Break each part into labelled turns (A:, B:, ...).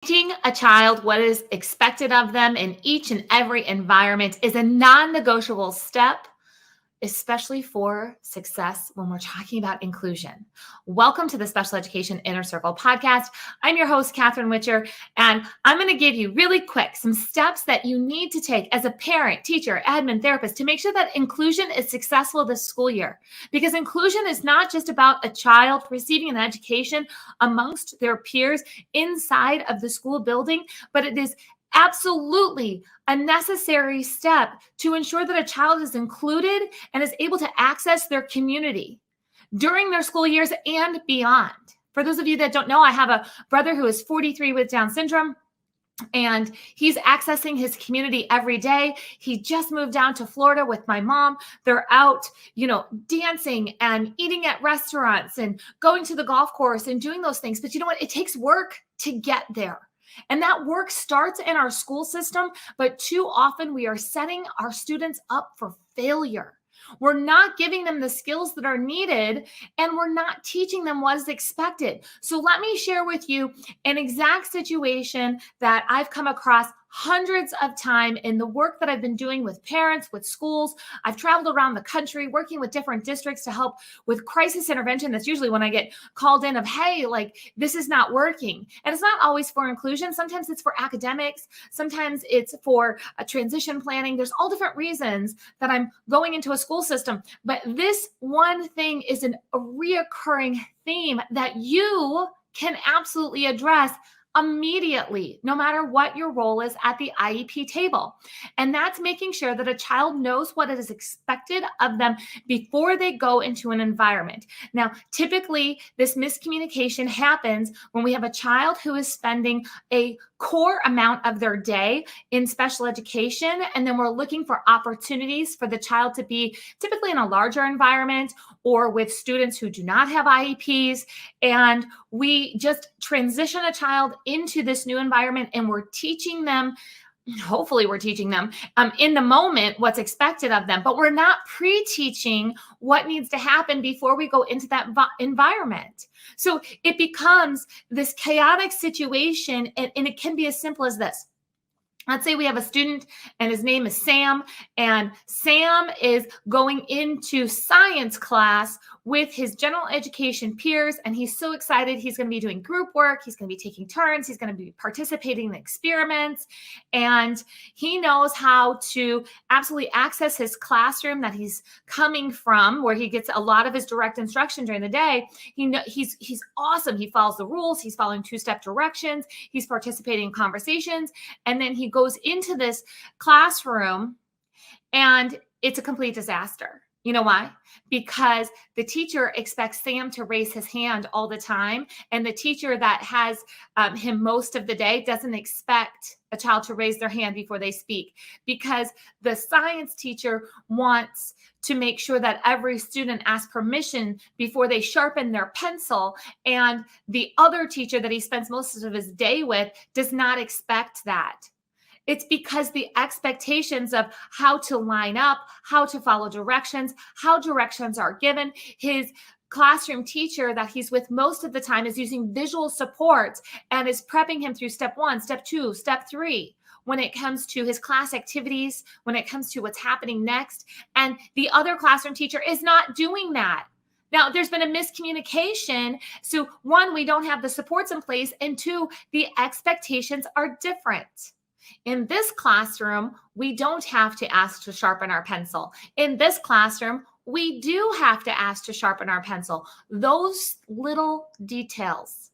A: Teaching a child what is expected of them in each and every environment is a non negotiable step, especially for success when we're talking about inclusion. Welcome to the Special Education Inner Circle podcast. I'm your host, Catherine Witcher, and I'm going to give you really quick some steps that you need to take as a parent, teacher, admin, therapist to make sure that inclusion is successful this school year. Because inclusion is not just about a child receiving an education amongst their peers inside of the school building, but it is absolutely a necessary step to ensure that a child is included and is able to access their community during their school years and beyond. For those of you that don't know, I have a brother who is 43 with Down syndrome, and he's accessing his community every day. He just moved down to Florida with my mom. They're out, dancing and eating at restaurants and going to the golf course and doing those things. But you know what? It takes work to get there. And that work starts in our school system, but too often we are setting our students up for failure. We're not giving them the skills that are needed, and we're not teaching them what is expected. So let me share with you an exact situation that I've come across hundreds of times in the work that I've been doing with parents, with schools. I've traveled around the country working with different districts to help with crisis intervention. That's usually when I get called in of, hey, this is not working. And it's not always for inclusion. Sometimes it's for academics. Sometimes it's for a transition planning. There's all different reasons that I'm going into a school system. But this one thing is a reoccurring theme that you can absolutely address immediately, no matter what your role is at the IEP table. And that's making sure that a child knows what is expected of them before they go into an environment. Now, typically, this miscommunication happens when we have a child who is spending a core amount of their day in special education, and then we're looking for opportunities for the child to be typically in a larger environment or with students who do not have IEPs, and we just transition a child into this new environment, and we're teaching them, hopefully we're teaching them in the moment what's expected of them, but we're not pre-teaching what needs to happen before we go into that environment. So it becomes this chaotic situation, and it can be as simple as this. Let's say we have a student and his name is Sam, and Sam is going into science class with his general education peers, and he's so excited. He's going to be doing group work. He's going to be taking turns. He's going to be participating in experiments, and he knows how to absolutely access his classroom that he's coming from, where he gets a lot of his direct instruction during the day. He's awesome. He follows the rules. He's following two-step directions. He's participating in conversations, and then he goes into this classroom and it's a complete disaster. You know why? Because the teacher expects Sam to raise his hand all the time, and the teacher that has him most of the day doesn't expect a child to raise their hand before they speak, because the science teacher wants to make sure that every student asks permission before they sharpen their pencil, and the other teacher that he spends most of his day with does not expect that. It's because the expectations of how to line up, how to follow directions, how directions are given. His classroom teacher that he's with most of the time is using visual support and is prepping him through step 1, step 2, step 3 when it comes to his class activities, when it comes to what's happening next. And the other classroom teacher is not doing that. Now, there's been a miscommunication. So 1, we don't have the supports in place, and 2, the expectations are different. In this classroom, we don't have to ask to sharpen our pencil. In this classroom, we do have to ask to sharpen our pencil. Those little details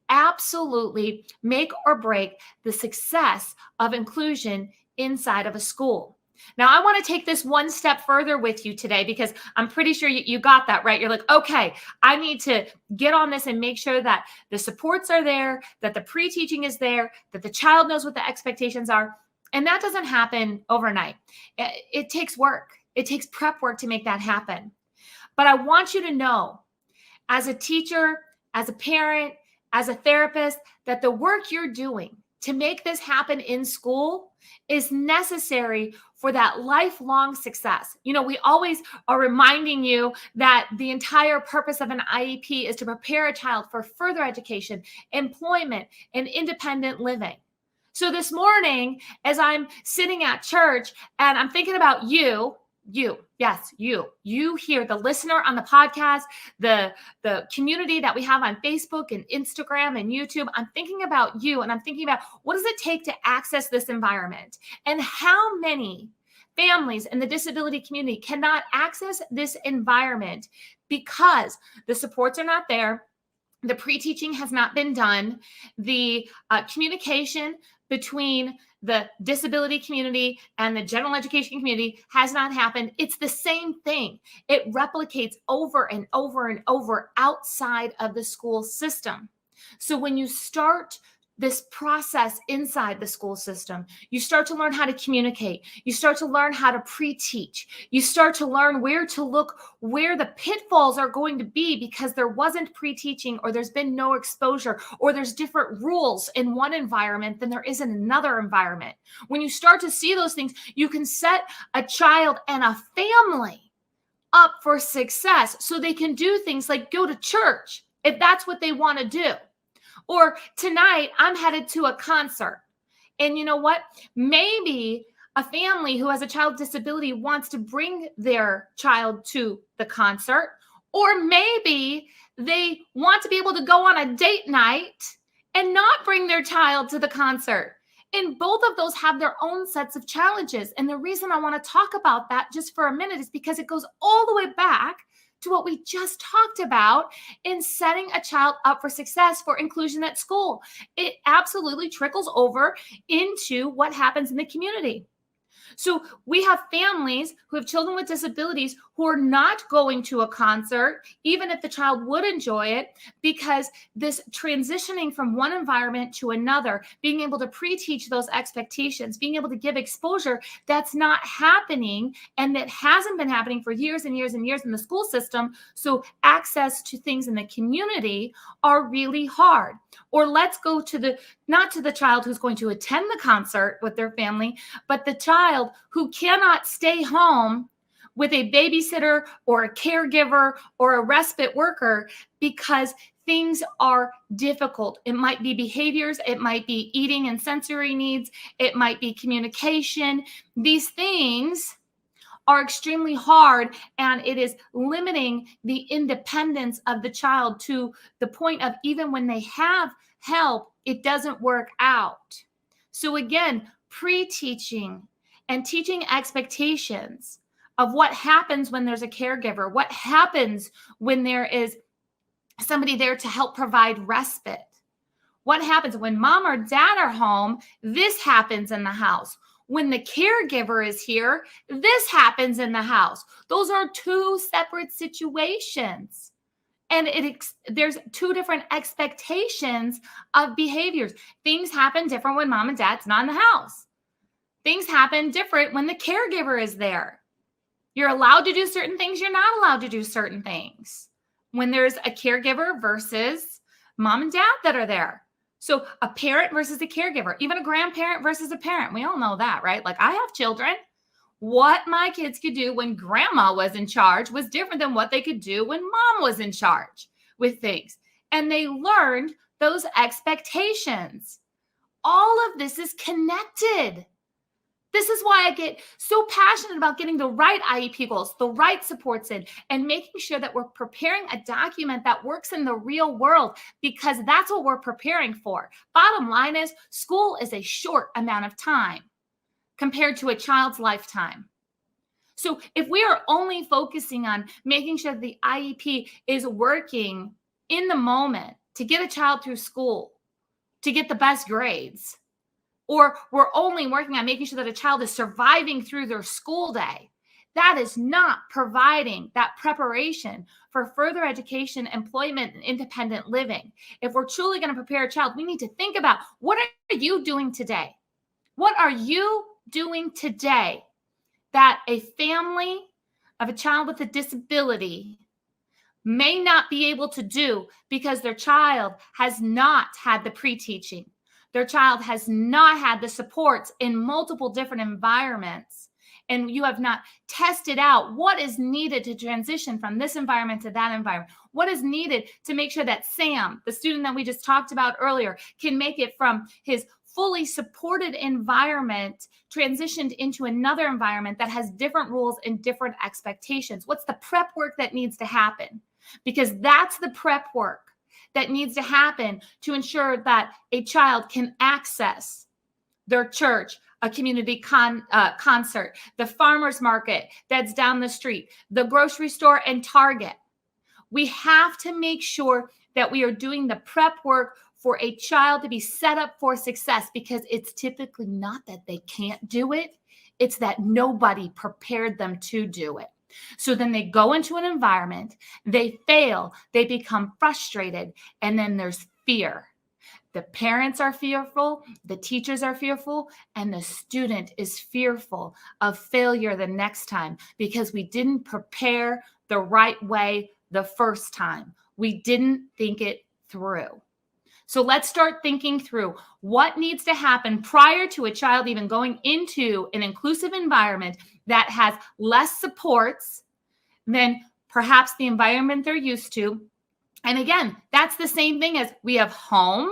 A: absolutely make or break the success of inclusion inside of a school. Now, I want to take this one step further with you today, because I'm pretty sure you got that right. You're like, okay, I need to get on this and make sure that the supports are there, that the pre-teaching is there, that the child knows what the expectations are. And that doesn't happen overnight. It takes work. It takes prep work to make that happen. But I want you to know, as a teacher, as a parent, as a therapist, that the work you're doing to make this happen in school is necessary for that lifelong success. We always are reminding you that the entire purpose of an IEP is to prepare a child for further education, employment, and independent living. So this morning, as I'm sitting at church and I'm thinking about you here, the listener on the podcast, the community that we have on Facebook and Instagram and YouTube, I'm thinking about you, and I'm thinking about, what does it take to access this environment? And how many families in the disability community cannot access this environment because the supports are not there, the pre-teaching has not been done, the communication between the disability community and the general education community has not happened. It's the same thing. It replicates over and over and over outside of the school system. So when you start this process inside the school system, you start to learn how to communicate. You start to learn how to pre-teach. You start to learn where to look, where the pitfalls are going to be because there wasn't pre-teaching, or there's been no exposure, or there's different rules in one environment than there is in another environment. When you start to see those things, you can set a child and a family up for success so they can do things like go to church if that's what they want to do. Or tonight, I'm headed to a concert. And you know what? Maybe a family who has a child with disability wants to bring their child to the concert. Or maybe they want to be able to go on a date night and not bring their child to the concert. And both of those have their own sets of challenges. And the reason I want to talk about that just for a minute is because it goes all the way back to what we just talked about in setting a child up for success for inclusion at school. It absolutely trickles over into what happens in the community. So we have families who have children with disabilities who are not going to a concert, even if the child would enjoy it, because this transitioning from one environment to another, being able to pre-teach those expectations, being able to give exposure, that's not happening, and that hasn't been happening for years and years and years in the school system. So access to things in the community are really hard. Or let's go to not to the child who's going to attend the concert with their family, but the child who cannot stay home with a babysitter or a caregiver or a respite worker because things are difficult. It might be behaviors, it might be eating and sensory needs, it might be communication. These things are extremely hard, and it is limiting the independence of the child to the point of even when they have help, it doesn't work out. So again, pre-teaching and teaching expectations of what happens when there's a caregiver, what happens when there is somebody there to help provide respite. What happens when mom or dad are home? This happens in the house. When the caregiver is here, this happens in the house. Those are two separate situations. And there's two different expectations of behaviors. Things happen different when mom and dad's not in the house. Things happen different when the caregiver is there. You're allowed to do certain things. You're not allowed to do certain things when there's a caregiver versus mom and dad that are there. So a parent versus a caregiver, even a grandparent versus a parent. We all know that, right? Like, I have children. What my kids could do when grandma was in charge was different than what they could do when mom was in charge with things. And they learned those expectations. All of this is connected. This is why I get so passionate about getting the right IEP goals, the right supports in, and making sure that we're preparing a document that works in the real world, because that's what we're preparing for. Bottom line is, school is a short amount of time compared to a child's lifetime. So if we are only focusing on making sure the IEP is working in the moment to get a child through school, to get the best grades, or we're only working on making sure that a child is surviving through their school day, that is not providing that preparation for further education, employment, and independent living. If we're truly going to prepare a child, we need to think about, what are you doing today? What are you doing today that a family of a child with a disability may not be able to do because their child has not had the pre-teaching? their child has not had the supports in multiple different environments, and you have not tested out what is needed to transition from this environment to that environment, what is needed to make sure that Sam, the student that we just talked about earlier, can make it from his fully supported environment transitioned into another environment that has different rules and different expectations. What's the prep work that needs to happen? Because that's the prep work that needs to happen to ensure that a child can access their church, a community concert, the farmer's market that's down the street, the grocery store, and Target. We have to make sure that we are doing the prep work for a child to be set up for success, because it's typically not that they can't do it. It's that nobody prepared them to do it. So then they go into an environment, they fail, they become frustrated, and then there's fear. The parents are fearful, the teachers are fearful, and the student is fearful of failure the next time because we didn't prepare the right way the first time. We didn't think it through. So let's start thinking through what needs to happen prior to a child even going into an inclusive environment that has less supports than perhaps the environment they're used to. And again, that's the same thing as we have home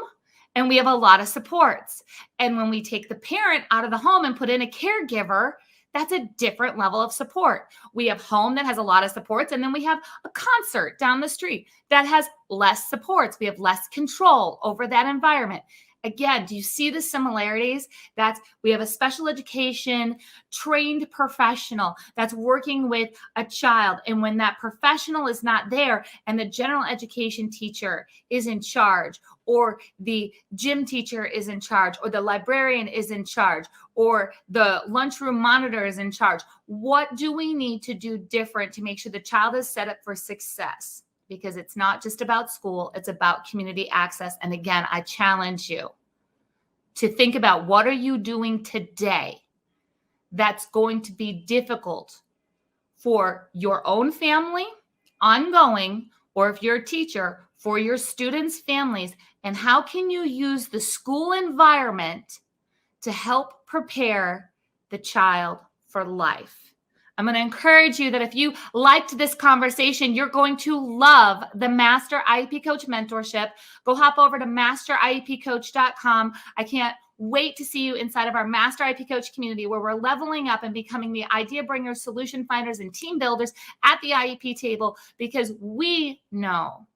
A: and we have a lot of supports. And when we take the parent out of the home and put in a caregiver, that's a different level of support. We have home that has a lot of supports, and then we have a concert down the street that has less supports. We have less control over that environment. Again, do you see the similarities? We have a special education trained professional that's working with a child. And when that professional is not there and the general education teacher is in charge, or the gym teacher is in charge, or the librarian is in charge, or the lunchroom monitor is in charge, what do we need to do different to make sure the child is set up for success? Because it's not just about school, it's about community access. And again, I challenge you to think about, what are you doing today that's going to be difficult for your own family, ongoing, or if you're a teacher, for your students' families, and how can you use the school environment to help prepare the child for life? I'm going to encourage you that if you liked this conversation, you're going to love the Master IEP Coach Mentorship. Go hop over to masteriepcoach.com. I can't wait to see you inside of our Master IEP Coach community, where we're leveling up and becoming the idea bringers, solution finders, and team builders at the IEP table, because we know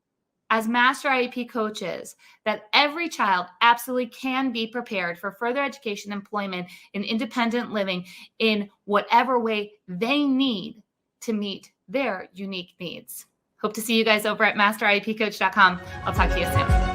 A: as Master IEP coaches that every child absolutely can be prepared for further education, employment, and independent living in whatever way they need to meet their unique needs. Hope to see you guys over at masteriepcoach.com. I'll talk to you soon.